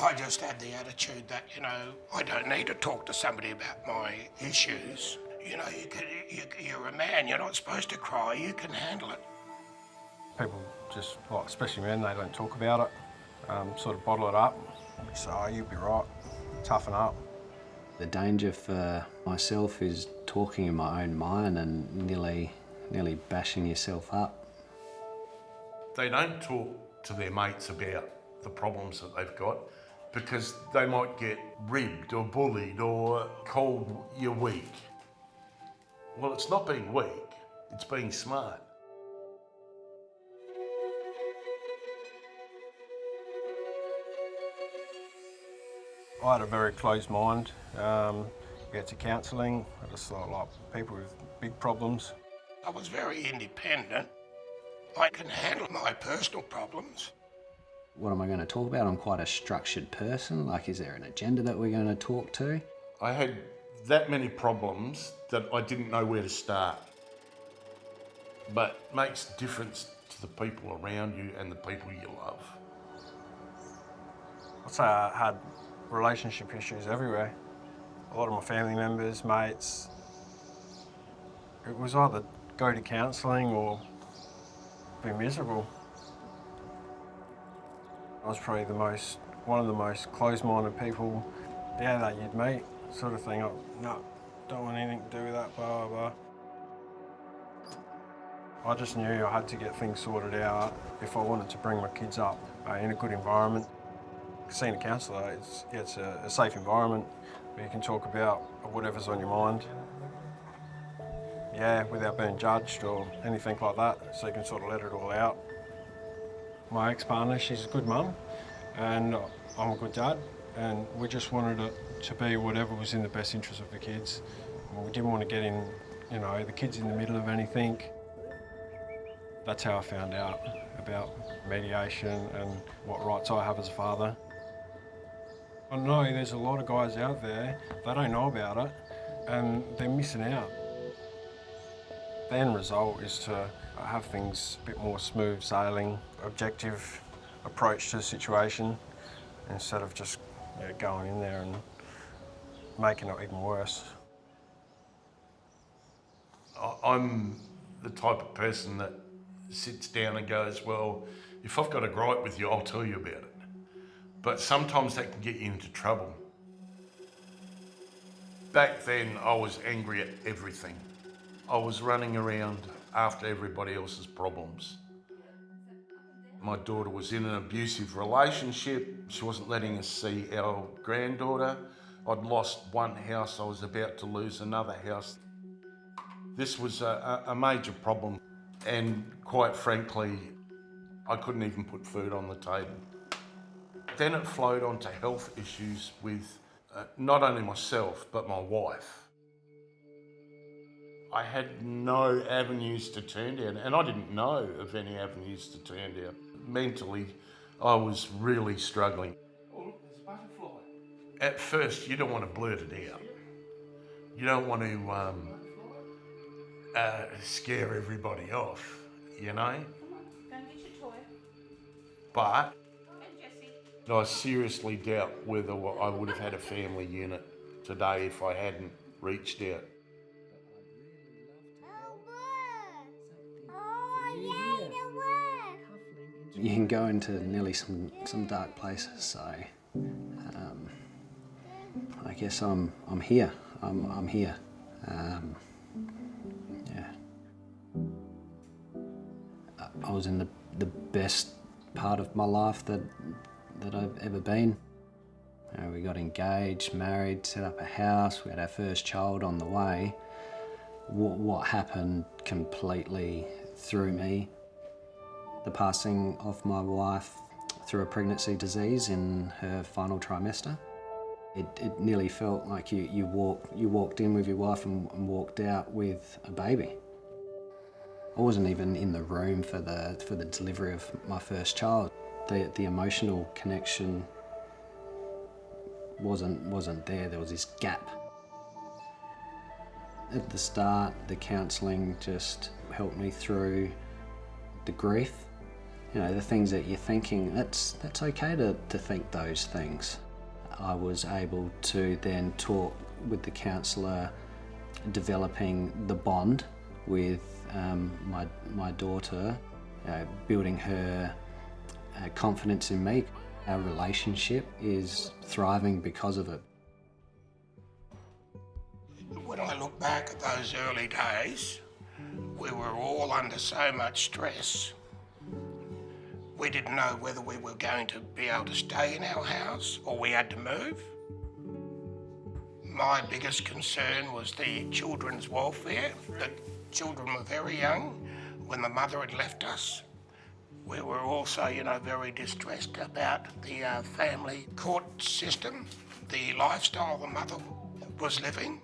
I just had the attitude that, I don't need to talk to somebody about my issues. You're a man, you're not supposed to cry, you can handle it. People just, like, especially men, they don't talk about it, sort of bottle it up. So, oh, you'll be right, toughen up. The danger for myself is talking in my own mind and nearly bashing yourself up. They don't talk to their mates about the problems that they've got because they might get ribbed or bullied or called you're weak. Well, it's not being weak, it's being smart. I had a very closed mind. Get to counselling. I just thought, like, people with big problems. I was very independent. I can handle my personal problems. What am I going to talk about? I'm quite a structured person. Like, is there an agenda that we're going to talk to? I had that many problems that I didn't know where to start. But it makes a difference to the people around you and the people you love. I'd say I had relationship issues everywhere. A lot of my family members, mates. It was either go to counselling or be miserable. I was probably one of the most closed-minded people, that you'd meet, sort of thing. No, don't want anything to do with that, blah, blah, blah. I just knew I had to get things sorted out if I wanted to bring my kids up in a good environment. Seeing a counsellor, it's a safe environment where you can talk about whatever's on your mind. Yeah, without being judged or anything like that, so you can sort of let it all out. My ex-partner, she's a good mum, and I'm a good dad, and we just wanted it to be whatever was in the best interest of the kids. And we didn't want to get in, the kids in the middle of anything. That's how I found out about mediation and what rights I have as a father. I know there's a lot of guys out there, they don't know about it, and they're missing out. The end result is to have things a bit more smooth sailing, objective approach to the situation, instead of just going in there and making it even worse. I'm the type of person that sits down and goes, well, if I've got a gripe with you, I'll tell you about it. But sometimes that can get you into trouble. Back then, I was angry at everything. I was running around after everybody else's problems. My daughter was in an abusive relationship. She wasn't letting us see our granddaughter. I'd lost one house, I was about to lose another house. This was a major problem, and quite frankly, I couldn't even put food on the table. Then it flowed on to health issues with not only myself, but my wife. I had no avenues to turn down, and I didn't know of any avenues to turn down. Mentally, I was really struggling. Oh, look, there's a butterfly. At first, you don't want to blurt it out. You don't want to scare everybody off, Come on, go and get your toy. But And Jessie. I seriously doubt whether I would have had a family unit today if I hadn't reached out. You can go into nearly some dark places, so I guess I'm here. I'm here. Yeah. I was in the best part of my life that I've ever been. We got engaged, married, set up a house. We had our first child on the way. What happened completely threw me. The passing of my wife through a pregnancy disease in her final trimester. It nearly felt like you walked in with your wife and walked out with a baby. I wasn't even in the room for the delivery of my first child. The emotional connection wasn't there. There was this gap. At the start, the counselling just helped me through the grief You know, the things that you're thinking, that's okay to think those things. I was able to then talk with the counsellor, developing the bond with my daughter, building her confidence in me. Our relationship is thriving because of it. When I look back at those early days, we were all under so much stress. We didn't know whether we were going to be able to stay in our house or we had to move. My biggest concern was the children's welfare. The children were very young when the mother had left us. We were also, very distressed about the family court system. The lifestyle the mother was living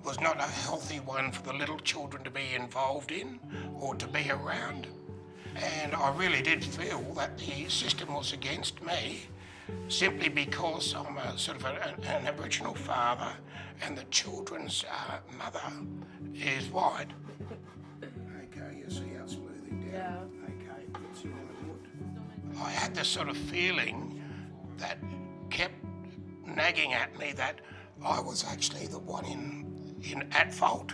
was not a healthy one for the little children to be involved in or to be around. And I really did feel that the system was against me simply because I'm a sort of an Aboriginal father and the children's mother is white. Okay, you see how smoothing down? Yeah. Okay, it's really good. I had this sort of feeling that kept nagging at me that I was actually the one at fault.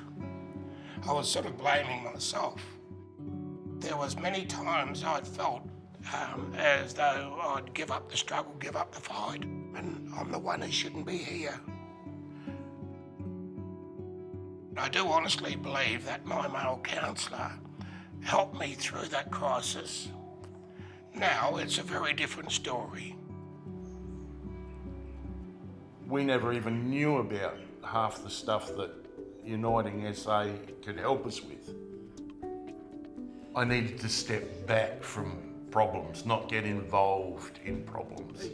I was sort of blaming myself. There was many times I'd felt as though I'd give up the struggle, give up the fight, and I'm the one who shouldn't be here. I do honestly believe that my male counsellor helped me through that crisis. Now it's a very different story. We never even knew about half the stuff that UnitingSA could help us with. I needed to step back from problems, not get involved in problems.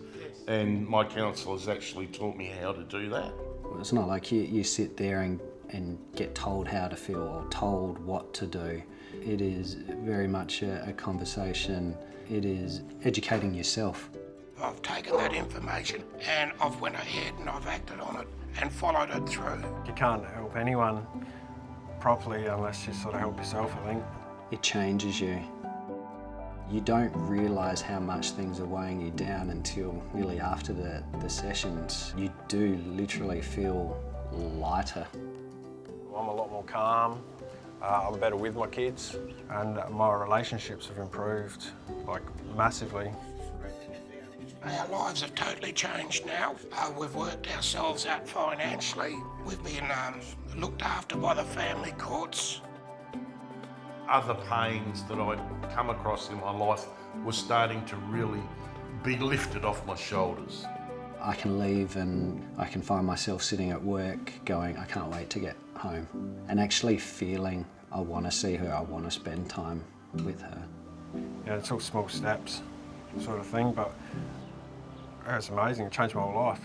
And my counsellor's actually taught me how to do that. Well, it's not like you sit there and get told how to feel or told what to do. It is very much a conversation. It is educating yourself. I've taken that information and I've went ahead and I've acted on it and followed it through. You can't help anyone properly unless you sort of help yourself, I think. It changes you. You don't realise how much things are weighing you down until really after the sessions. You do literally feel lighter. I'm a lot more calm. I'm better with my kids and my relationships have improved, like, massively. Our lives have totally changed now. We've worked ourselves out financially. We've been looked after by the family courts. Other pains that I'd come across in my life were starting to really be lifted off my shoulders. I can leave and I can find myself sitting at work going, I can't wait to get home. And actually feeling I want to see her, I want to spend time with her. Yeah, it's all small steps sort of thing, but it's amazing. It changed my whole life.